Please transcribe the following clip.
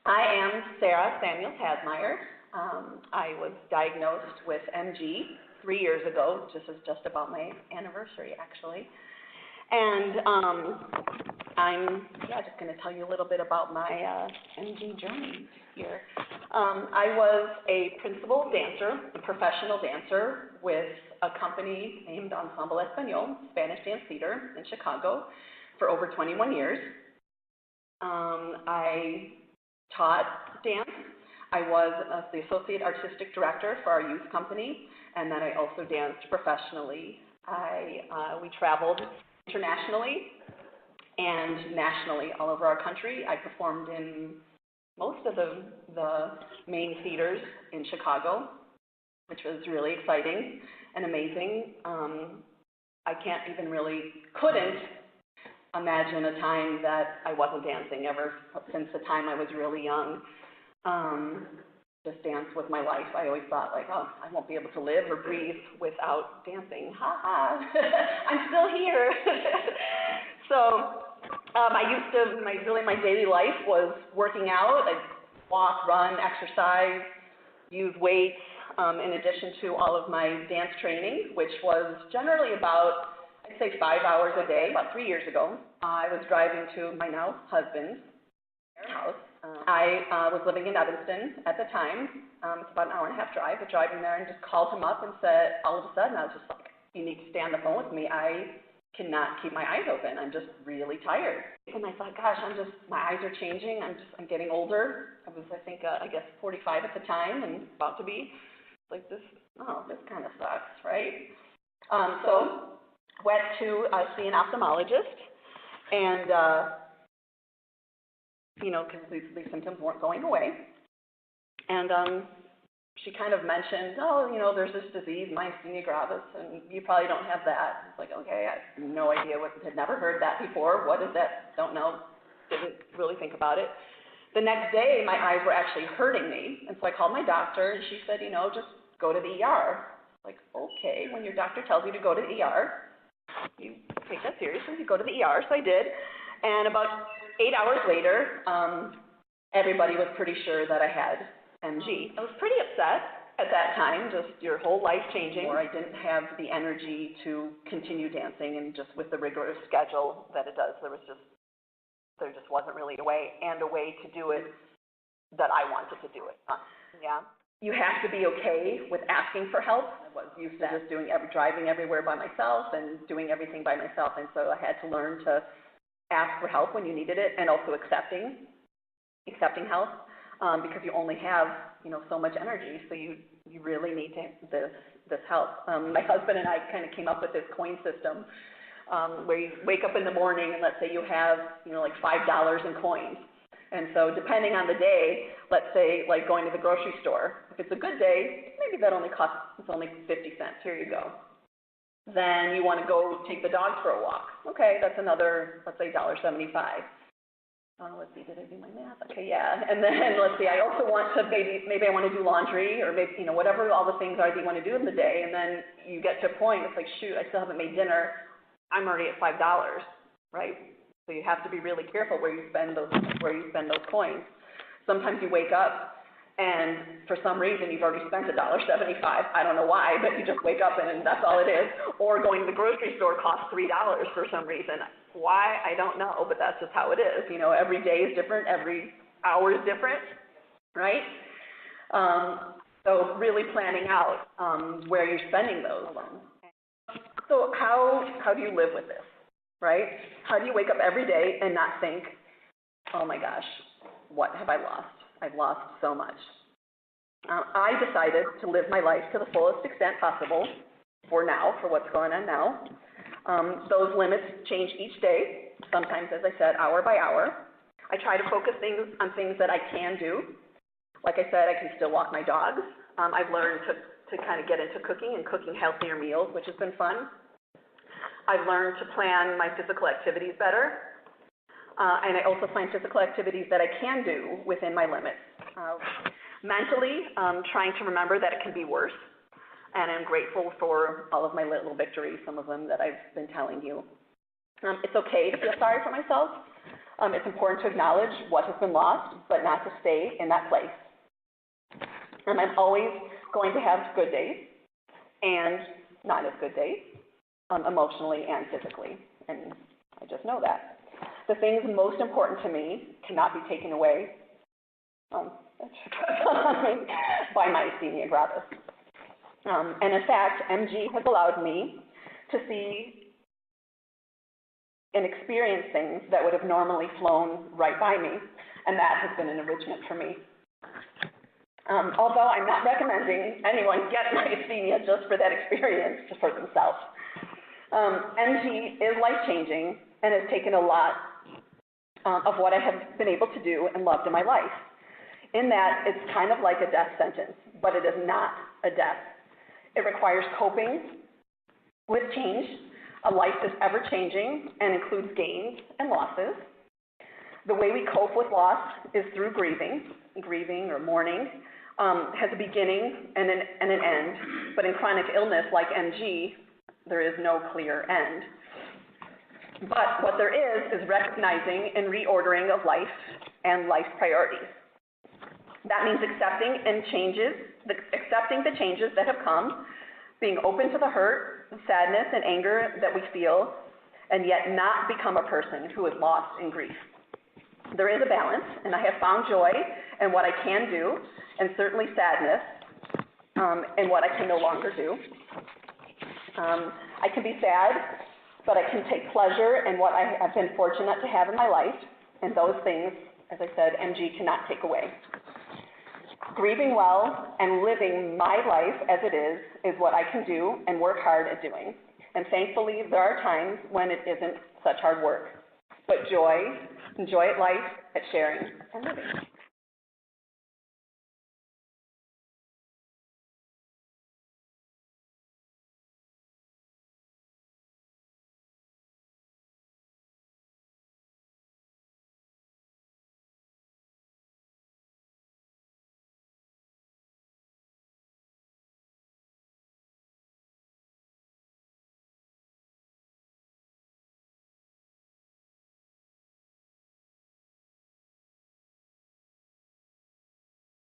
I am Sara Hasemeyer. I was diagnosed with MG 3 years ago. This is just about my anniversary, actually. And I'm just going to tell you a little bit about my MG journey here. I was a principal dancer, a professional dancer with a company named Ensemble Español, Spanish Dance Theater in Chicago, for over 21 years. I taught dance. I was the associate artistic director for our youth company, and then I also danced professionally. We traveled internationally and nationally all over our country. I performed in most of the main theaters in Chicago, which was really exciting and amazing. I couldn't imagine a time that I wasn't dancing ever since the time I was really young. Just dance was my life. I always thought, like, oh, I won't be able to live or breathe without dancing. Ha ha, I'm still here. So my daily life was working out. I'd walk, run, exercise, use weights, in addition to all of my dance training, which was generally about, I'd say, 5 hours a day. About 3 years ago, I was driving to my now husband's house. I was living in Evanston at the time. It's about an hour-and-a-half drive, but driving there and just called him up and said, all of a sudden, I was just like, you need to stay on the phone with me. I cannot keep my eyes open. I'm just really tired. And I thought, gosh, my eyes are changing. I'm getting older. I was, I guess 45 at the time and about to be. Like, this kind of sucks, right? So went to see an ophthalmologist, and because these symptoms weren't going away. And she kind of mentioned, there's this disease, Myasthenia Gravis, and you probably don't have that. It's like, okay, I have no idea, had never heard that before. What is that? Don't know. Didn't really think about it. The next day, my eyes were actually hurting me, and so I called my doctor, and she said, just go to the ER. Like, okay, when your doctor tells you to go to the ER, you take that seriously, you go to the ER, so I did. And about 8 hours later, everybody was pretty sure that I had MG. I was pretty upset at that time, just your whole life changing, where I didn't have the energy to continue dancing, and just with the rigorous schedule that it does, there just wasn't really a way to do it that I wanted to do it. You have to be okay with asking for help. I was used to just driving everywhere by myself and doing everything by myself, and so I had to learn to ask for help when you needed it, and also accepting help, because you only have so much energy, so you really need this help. My husband and I kind of came up with this coin system, where you wake up in the morning and let's say you have like $5 in coins, and so depending on the day, let's say like going to the grocery store, if it's a good day, maybe that only costs, it's only 50 cents. Here you go. Then you want to go take the dogs for a walk. Okay, that's another, let's say, $1.75. Let's see, did I do my math? Okay, yeah. And then let's see, I also want to maybe I want to do laundry, or maybe whatever all the things are that you want to do in the day. And then you get to a point, it's like, shoot, I still haven't made dinner. I'm already at $5, right? So you have to be really careful where you spend those coins. Sometimes you wake up, and for some reason, you've already spent $1.75. I don't know why, but you just wake up and that's all it is. Or going to the grocery store costs $3 for some reason. Why? I don't know, but that's just how it is. Every day is different. Every hour is different, right? So really planning out where you're spending those. So how do you live with this, right? How do you wake up every day and not think, oh my gosh, what have I lost? I've lost so much. I decided to live my life to the fullest extent possible for what's going on now. Those limits change each day, sometimes, as I said, hour by hour. I try to focus on things that I can do. Like I said, I can still walk my dogs. I've learned to kind of get into cooking and cooking healthier meals, which has been fun. I've learned to plan my physical activities better. And I also find physical activities that I can do within my limits. Mentally, trying to remember that it can be worse. And I'm grateful for all of my little victories, some of them that I've been telling you. It's okay to feel sorry for myself. It's important to acknowledge what has been lost, but not to stay in that place. And I'm always going to have good days and not as good days, emotionally and physically, and I just know that. The things most important to me cannot be taken away by myasthenia gravis. And in fact, MG has allowed me to see and experience things that would have normally flown right by me, and that has been an enrichment for me. Although I'm not recommending anyone get myasthenia just for that experience for themselves. MG is life-changing and has taken a lot of what I have been able to do and loved in my life. In that, it's kind of like a death sentence, but it is not a death. It requires coping with change. A life is ever-changing and includes gains and losses. The way we cope with loss is through grieving. Grieving or mourning has a beginning and an end, but in chronic illness like MG, there is no clear end. But what there is recognizing and reordering of life and life's priorities. That means accepting the changes that have come, being open to the hurt, sadness, and anger that we feel, and yet not become a person who is lost in grief. There is a balance, and I have found joy in what I can do, and certainly sadness in what I can no longer do. I can be sad, but I can take pleasure in what I have been fortunate to have in my life, and those things, as I said, MG cannot take away. Grieving well and living my life as it is what I can do and work hard at doing. And thankfully, there are times when it isn't such hard work, but joy at life, at sharing, and living.